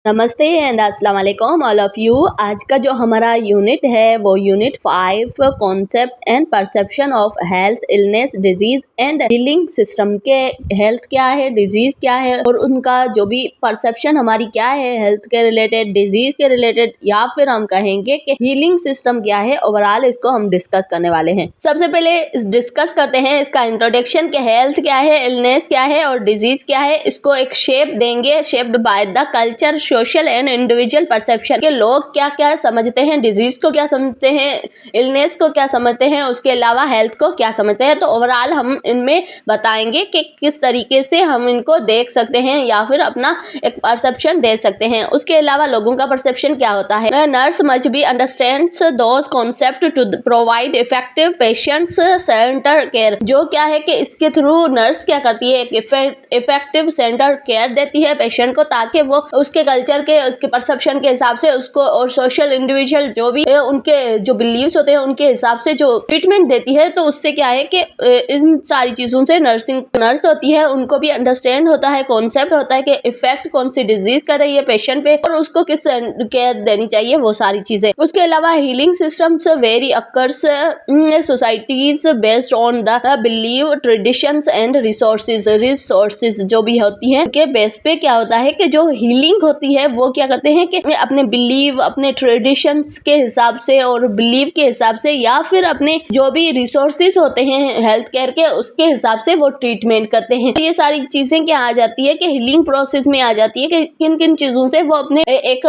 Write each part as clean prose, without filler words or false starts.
नमस्ते एंड अस्सलाम वालेकुम ऑल ऑफ यू। आज का जो हमारा यूनिट है वो unit 5 concept and perception of health, illness, disease and healing system के हेल्थ क्या है, डिजीज क्या है और उनका जो भी परसेप्शन हमारी क्या है हेल्थ के रिलेटेड, डिजीज के रिलेटेड या फिर हम कहेंगे कि हीलिंग सिस्टम क्या है, ओवरऑल इसको हम डिस्कस करने वाले हैं। सबसे पहले डिस्कस करते हैं इसका इंट्रोडक्शन के हेल्थ क्या है, इलनेस क्या है और डिजीज क्या है। इसको एक शेप देंगे, shaped by the culture, social and individual perception के लोग क्या क्या समझते हैं, डिजीज को क्या समझते हैं, इलनेस को क्या समझते हैं, उसके अलावा हेल्थ को क्या समझते हैं। तो ओवरऑल हम इनमें बताएंगे कि किस तरीके से हम इनको देख सकते हैं या फिर अपना एक परसेप्शन दे सकते हैं। उसके अलावा लोगों का परसेप्शन क्या होता है। Nurse must be understands those concept to provide effective patients center care. जो क्या है कि इसके थ्रू नर्स क्या करती है, एक इफेक्टिव सेंटर केयर देती है पेशेंट को, ताकि वो उसके कल्चर के, उसके परसेप्शन के हिसाब से उसको, और सोशल इंडिविजुअल जो भी उनके जो बिलीव्स होते हैं उनके हिसाब से जो ट्रीटमेंट देती है। तो उससे क्या है कि इन सारी चीजों से नर्स होती है उनको भी अंडरस्टैंड होता है, कॉन्सेप्ट होता है कि इफेक्ट कौन सी डिजीज कर रही है पेशेंट पे और उसको किस केयर देनी चाहिए, वो सारी चीजें। उसके अलावा healing systems very occurs in societies based on the believe, traditions and resources जो भी होती हैं के बेस पे क्या होता है कि जो हीलिंग होती है वो क्या करते हैं कि अपने बिलीव, अपने ट्रेडिशंस के हिसाब से और बिलीव के हिसाब से या फिर अपने जो भी रिसोर्सेज होते हैं हेल्थ केयर के उसके हिसाब से वो ट्रीटमेंट करते हैं। तो ये सारी चीजें क्या आ जाती है कि हीलिंग प्रोसेस में आ जाती है कि किन किन चीजों से वो अपने एक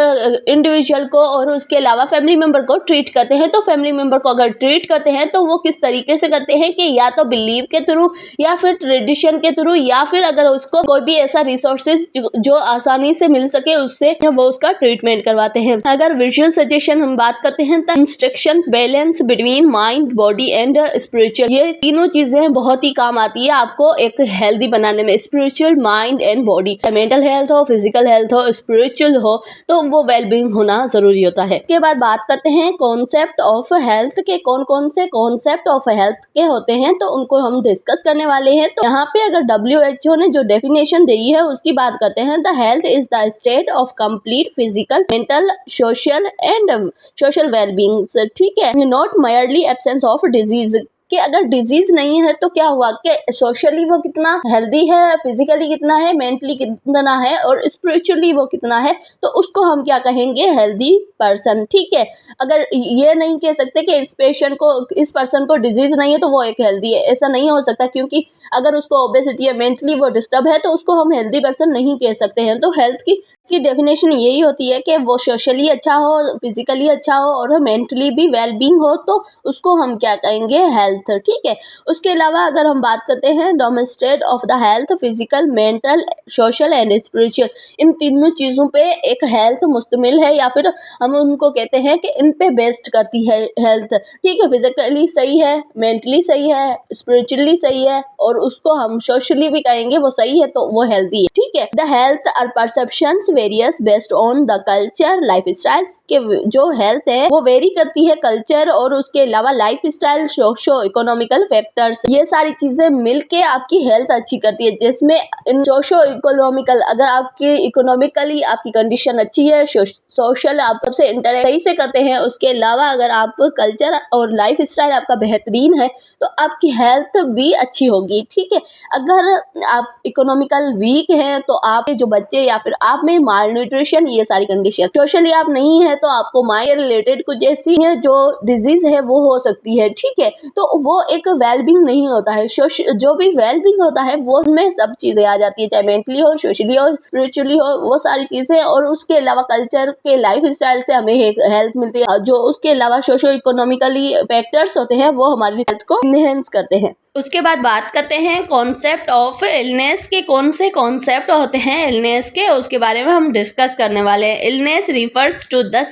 इंडिविजुअल को और उसके अलावा फैमिली मेंबर को ट्रीट करते हैं। तो फैमिली मेंबर को अगर ट्रीट करते हैं तो वो किस तरीके से करते हैं कि या तो बिलीव के थ्रू या फिर ट्रेडिशन के थ्रू या फिर अगर उसको कोई भी ऐसा रिसोर्सेज जो आसानी से मिल सके उससे वो उसका ट्रीटमेंट करवाते हैं। अगर विजुअल सजेशन हम बात करते हैं तो instruction, balance between mind, body and spiritual, ये तीनों चीजें बहुत ही काम आती है आपको एक हेल्दी बनाने में। Spiritual, mind and body, mental health हो, फिजिकल हेल्थ हो, स्पिरिचुअल हो, तो वो वेलबींग होना जरूरी होता है। इसके बाद बात करते हैं कॉन्सेप्ट ऑफ हेल्थ के, कौन कौन से कॉन्सेप्ट ऑफ हेल्थ के होते हैं तो उनको हम डिस्कस करने वाले हैं। तो यहाँ पे अगर WHO ने जो डेफिनेशन दी है उसकी बात करते हैं, the health is the state of complete physical, mental, social wellbeing. ठीक है, not merely absence of disease, कि अगर डिजीज नहीं है तो क्या हुआ कि सोशली वो कितना हेल्दी है, फिजिकली कितना है, मेंटली कितना है और स्पिरिचुअली वो कितना है, तो उसको हम क्या कहेंगे, हेल्दी पर्सन। ठीक है, अगर ये नहीं कह सकते कि इस पेशेंट को, इस पर्सन को डिजीज नहीं है तो वो एक हेल्दी है, ऐसा नहीं हो सकता, क्योंकि अगर उसको ओबेसिटी है, मेंटली वो डिस्टर्ब है तो उसको हम हेल्दी पर्सन नहीं कह सकते हैं। तो हेल्थ की डेफिनेशन यही होती है कि वो सोशली अच्छा हो, फिजिकली अच्छा हो और मेंटली भी वेलबींग हो, तो उसको हम क्या कहेंगे, हेल्थ। ठीक है, उसके अलावा अगर हम बात करते हैं डोमेस्टेट of the health, physical, mental, social and spiritual, इन तीनों चीजों पे एक हेल्थ मुश्तमिल है या फिर हम उनको कहते हैं कि इन पे बेस्ड करती है हेल्थ। ठीक है, फिजिकली सही है, मेंटली सही है, स्पिरिचुअली सही है और उसको हम सोशली भी कहेंगे वो सही है, तो वो हेल्दी है। ठीक है, the health are perceptions various based on the culture, lifestyles, के जो हेल्थ है वो वेरी करती है कल्चर और उसके अलावा life style, socio economical factors, ये सारी चीजें मिलके आपकी हेल्थ अच्छी करती है। जिसमें इन सोशो इकोनॉमिकल, अगर आपकी इकोनॉमिकली आपकी कंडीशन अच्छी है, सोशल आप सबसे इंटरेक्ट सही से करते हैं, उसके अलावा अगर आप कल्चर और लाइफ स्टाइल आपका बेहतरीन है तो आपकी हेल्थ भी अच्छी होगी। ठीक है, अगर आप इकोनॉमिकल वीक है तो आप जो बच्चे या फिर आप में माल न्यूट्रिशन, ये सारी कंडीशन, सोशली आप नहीं है तो आपको माइंड रिलेटेड कुछ ऐसी है जो डिजीज है वो हो सकती है। ठीक है, तो वो एक वेलबींग नहीं होता है। जो भी वेलबींग होता है वो में सब चीजें आ जाती है, चाहे मेंटली हो, सोशली हो, स्पिरिचुअली हो, वो सारी चीजें, और उसके अलावा कल्चर के लाइफ स्टाइल से हमें हेल्थ मिलती है। जो उसके अलावा सोशो इकोनॉमिकली फैक्टर्स होते हैं वो हमारी हेल्थ को इनहेंस करते हैं। उसके बाद बात करते हैं कॉन्सेप्ट ऑफ इलनेस के, कौन से कॉन्सेप्ट होते हैं इलनेस के, उसके बारे में हम डिस्कस करने वाले हैं। Illness refers to the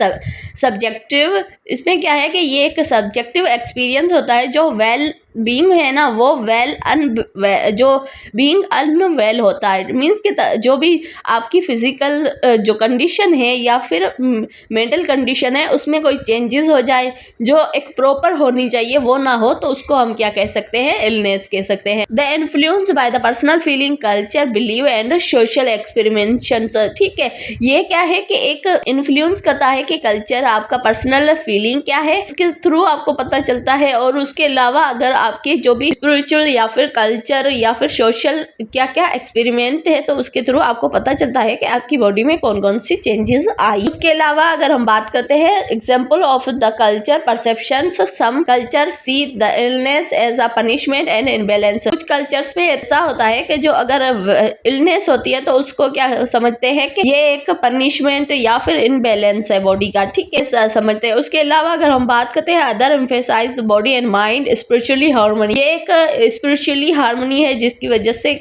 subjective, इसमें क्या है कि ये एक सब्जेक्टिव एक्सपीरियंस होता है जो वेल बीइंग है ना वो जो बीइंग अनवेल होता है, मीन्स कि जो भी आपकी फिजिकल जो कंडीशन है या फिर मेंटल कंडीशन है उसमें कोई चेंजेस हो जाए जो एक प्रॉपर होनी चाहिए वो ना हो, तो उसको हम क्या कह सकते हैं, इलनेस कह सकते हैं। The influence by the personal feeling, culture, believe and social experimentations. ठीक है, ये क्या है कि एक इन्फ्लुएंस करता है कि कल्चर, आपका पर्सनल फीलिंग क्या है, उसके थ्रू आपको पता चलता है। और उसके अलावा अगर आपके जो भी स्पिरिचुअल या फिर कल्चर या फिर सोशल क्या क्या एक्सपेरिमेंट है तो उसके थ्रू आपको पता चलता है कि आपकी बॉडी में कौन कौन सी चेंजेस आई। उसके अलावा अगर हम बात करते हैं example of the culture perception, some culture see the illness as a punishment and imbalance. कुछ कल्चर्स में ऐसा होता है कि जो अगर इलनेस होती है तो उसको क्या समझते हैं कि ये एक पनिशमेंट या फिर इनबैलेंस है बॉडी का, ठीक है, समझते हैं। उसके अलावा अगर हम बात करते हैं other emphasize the body and mind spiritually harmony, ये एक स्पिरिचुअली हार्मनी है जिसकी वजह से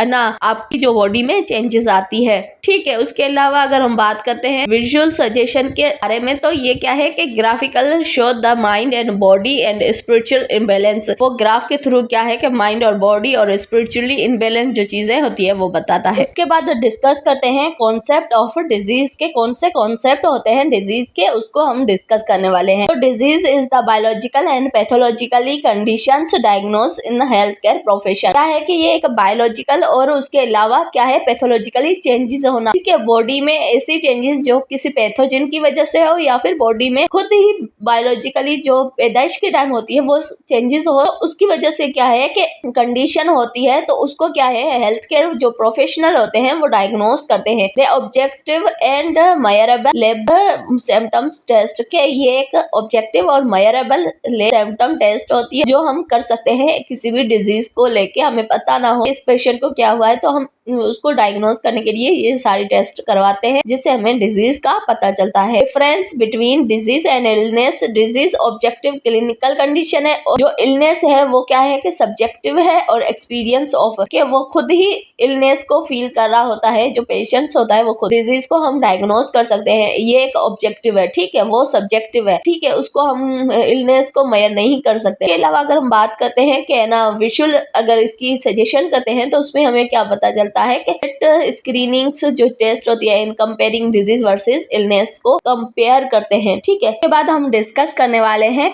ना आपकी जो बॉडी में चेंजेस आती है, ठीक है। उसके अलावा अगर हम बात करते हैं विजुअल सजेशन के बारे में, तो ये क्या है कि graphical show the mind and body and spiritual imbalance. वो ग्राफ के थ्रू क्या है कि माइंड और बॉडी और स्पिरिचुअली इम्बैलेंस जो चीजें होती है वो बताता है। उसके बाद डिस्कस करते हैं कॉन्सेप्ट ऑफ डिजीज के, कौन से कॉन्सेप्ट होते हैं डिजीज के, उसको हम डिस्कस करने वाले हैं। तो disease is the biological and pathologically conditions diagnose in health care profession. क्या है कि ये एक बायोलॉजिकल और उसके अलावा क्या है पैथोलॉजिकली चेंजेस होना, ठीक है, बॉडी में ऐसी चेंजेस जो किसी पैथोजन की वजह से हो या फिर बॉडी में खुद ही बायोलॉजिकली जो पैदाइश के टाइम होती है वो चेंजेस हो, उसकी वजह से क्या है कि कंडीशन होती है, तो उसको क्या है हेल्थ केयर जो प्रोफेशनल होते हैं वो डायग्नोस करते हैं। They objective and measurable lab symptoms test के, ये एक ऑब्जेक्टिव और मेजरेबल सिम्टम टेस्ट होती है जो हम कर सकते हैं किसी भी डिजीज को लेके, हमें पता ना हो इस पेशेंट को क्या हुआ है तो हम उसको डायग्नोस करने के लिए ये सारी टेस्ट करवाते हैं जिससे हमें डिजीज का पता चलता है। Difference between disease and illness, disease objective clinical condition है और जो इलनेस है वो क्या है कि सब्जेक्टिव है और एक्सपीरियंस ऑफ के वो खुद ही इलनेस को फील कर रहा होता है, जो पेशेंट्स होता है वो खुद। डिजीज को हम डायग्नोस कर सकते हैं, ये एक ऑब्जेक्टिव है, ठीक है, वो सब्जेक्टिव है, ठीक है, उसको हम इलनेस को मेजर नहीं कर सकते। इसके अलावा अगर हम बात करते हैं कि ना विजुअल अगर इसकी सजेशन करते हैं तो उसमें हमें क्या पता चलता है कि स्क्रीनिंग्स जो टेस्ट होती है इन कंपेयरिंग डिजीज वर्सेस इलनेस को कंपेयर करते हैं, ठीक है। इसके बाद हम डिस्कस करने वाले हैं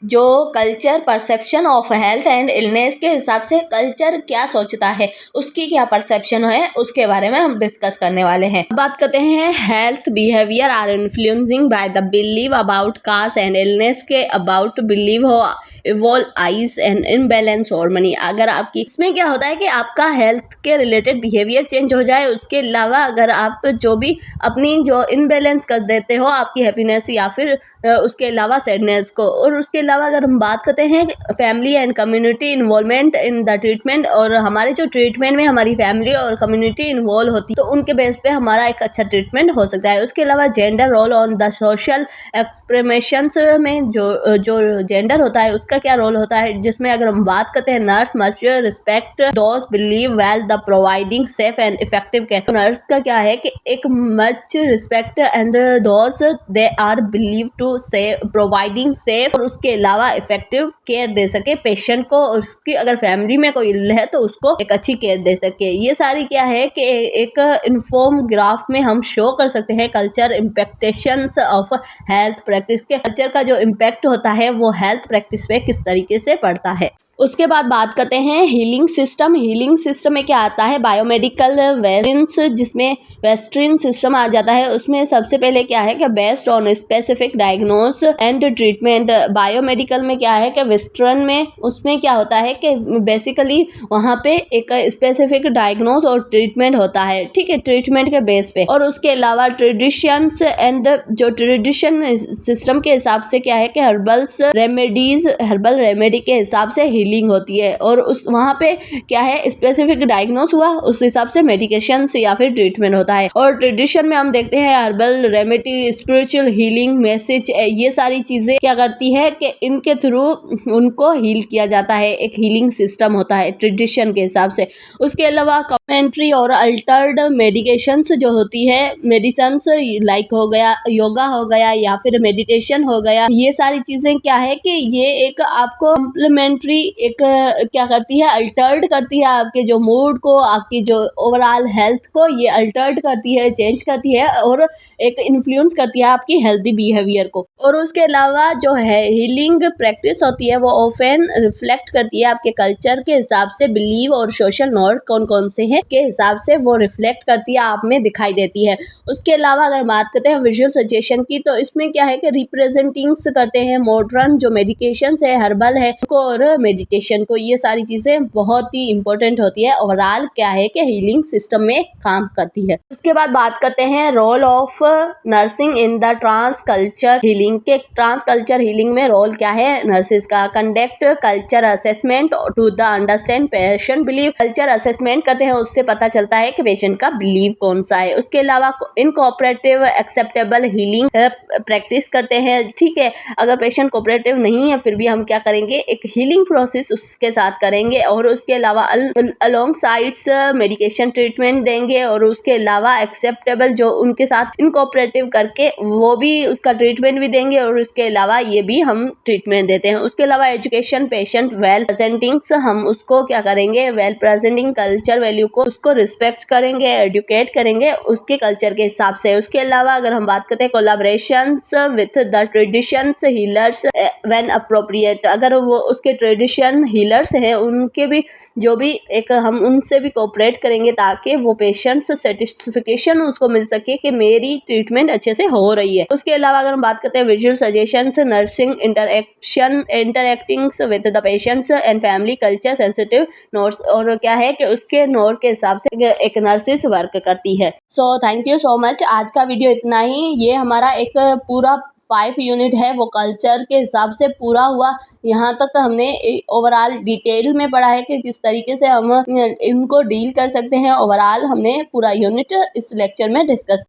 जो culture perception of health and illness के हिसाब से कल्चर क्या सोचता है, उसकी क्या परसेप्शन है, उसके बारे में हम डिस्कस करने वाले हैं। बात करते हैं health behavior are influencing by the believe about caste and illness के about believe who involve eyes and imbalance harmony. अगर आपकी इसमें क्या होता है कि आपका हेल्थ के रिलेटेड बिहेवियर चेंज हो जाए, उसके अलावा अगर आप जो भी अपनी जो इनबैलेंस कर देते हो आपकी हैप्पीनेस या फिर उसके अलावा सैडनेस को। और उसके अलावा अगर हम बात करते हैं family and community involvement in the treatment, और हमारे जो ट्रीटमेंट में हमारी फैमिली और कम्युनिटी इन्वॉल्व होती है तो उनके बेस पे हमारा एक अच्छा ट्रीटमेंट हो सकता है। उसके अलावा gender role on the social expectations में जो जेंडर होता है उसका क्या रोल होता है, जिसमें अगर हम बात करते हैं nurse must respect those believe well the providing safe and effective care. Nurse का क्या है कि एक much respect and those they are believe to से प्रोवाइडिंग सेफ और उसके अलावा इफेक्टिव केयर दे सके पेशेंट को, और उसकी अगर फैमिली में कोई है तो उसको एक अच्छी केयर दे सके। ये सारी क्या है कि एक इन्फॉर्म ग्राफ में हम शो कर सकते हैं कल्चर इम्पैक्टेशंस ऑफ हेल्थ प्रैक्टिस के, कल्चर का जो इम्पैक्ट होता है वो हेल्थ प्रैक्टिस पे किस तरीके से पड़ता है। उसके बाद बात करते हैं हीलिंग सिस्टम। हीलिंग सिस्टम में क्या आता है, बायोमेडिकल वेस्टर्न, जिसमें वेस्टर्न सिस्टम आ जाता है। उसमें सबसे पहले क्या है कि based on specific diagnose and treatment. Biomedical में क्या है कि वेस्टर्न में उसमें क्या होता है कि बेसिकली वहाँ पे एक स्पेसिफिक डायग्नोस और ट्रीटमेंट होता है, ठीक है, ट्रीटमेंट के बेस पे। और उसके अलावा ट्रेडिशंस एंड जो ट्रेडिशन सिस्टम के हिसाब से क्या है कि हर्बल रेमेडी के हिसाब से हीलिंग होती है, और उस वहाँ पे क्या है स्पेसिफिक डायग्नोस हुआ उस हिसाब से मेडिकेशन या फिर ट्रीटमेंट होता है। और ट्रेडिशन में हम देखते हैं herbal remedy, spiritual healing, message, ये सारी चीजें क्या करती है कि इनके थ्रू उनको हील किया जाता है, एक हीलिंग सिस्टम होता है ट्रेडिशन के हिसाब से। उसके अलावा कमेंट्री और अल्टर्ड मेडिकेशंस जो होती है, मेडिसिन्स लाइक हो गया, योगा हो गया या फिर मेडिटेशन हो गया, ये सारी चीजें क्या है कि ये एक आपको कॉम्प्लीमेंट्री एक क्या करती है, अल्टर्ड करती है आपके जो मूड को, आपकी जो ओवरऑल हेल्थ को ये अल्टर्ड करती है, चेंज करती है और एक इन्फ्लुएंस करती है आपकी हेल्दी बिहेवियर को। और उसके अलावा जो है हीलिंग प्रैक्टिस होती है वो ऑफन रिफ्लेक्ट करती है आपके कल्चर के हिसाब से, बिलीव और सोशल नॉर्म कौन कौन से हैं के हिसाब से वो रिफ्लेक्ट करती है, आप में दिखाई देती है। उसके अलावा अगर बात करते हैं विजुअल सजेशन की, तो इसमें क्या है कि रिप्रेजेंटिंग्स करते हैं मॉडर्न जो मेडिकेशंस है, हर्बल है और मेडिटेशन को, ये सारी चीजें बहुत ही इंपॉर्टेंट होती है, ओवरऑल क्या है कि हीलिंग सिस्टम में काम करती है। उसके बाद बात करते हैं role of nursing in the trans culture healing के। ट्रांस कल्चर हीलिंग में रोल क्या है नर्सिस का? Conduct culture assessment to the understand patient believe. Culture assessment करते हैं, उससे पता चलता है कि पेशेंट का बिलीव कौन सा है। उसके अलावा इनकोऑपरेटिव एक्सेप्टेबल हीलिंग प्रैक्टिस करते हैं, ठीक है। अगर पेशेंट कोऑपरेटिव नहीं है फिर भी हम क्या करेंगे, एक हीलिंग प्रोसेस उसके साथ करेंगे और उसके अलावा अलोंग साइड्स मेडिकेशन ट्रीटमेंट देंगे और उसके अलावा एक्सेप्टेबल जो उनके साथ इनकोऑपरेटिव करके वो भी उसका ट्रीटमेंट भी देंगे और उसके अलावा ये भी हम ट्रीटमेंट देते हैं। उसके अलावा एजुकेशन पेशेंट वेल प्रेजेंटिंग्स, हम उसको क्या करेंगे, वेल प्रेजेंटिंग कल्चर वैल्यू को उसको रिस्पेक्ट करेंगे, एडुकेट करेंगे उसके कल्चर के हिसाब से। उसके अलावा अगर हम बात करते हैं collaborations with the traditions healers when appropriate, अगर वो उसके ट्रेडिशन हीलर्स हैं उनके भी जो भी एक हम उनसे भी कोऑपरेट करेंगे ताकि वो पेशेंट्स सेटिस्फिकेशन उसको मिल सके कि मेरी ट्रीटमेंट अच्छे से हो रही है। उसके अलावा अगर हम बात करते हैं visual suggestions, nursing interactions with the patients and family culture sensitive notes, और क्या है कि उसके नोट के हिसाब से एक नर्सिस वर्क करती है। So thank you so much. आज का वीडियो इतना ही। ये हमारा एक पूरा 5 यूनिट है वो कल्चर के हिसाब से पूरा हुआ। यहाँ तक हमने ओवरऑल डिटेल में पढ़ा है कि किस तरीके से हम इनको डील कर सकते हैं। ओवरऑल हमने पूरा यूनिट इस लेक्चर में डिस्कस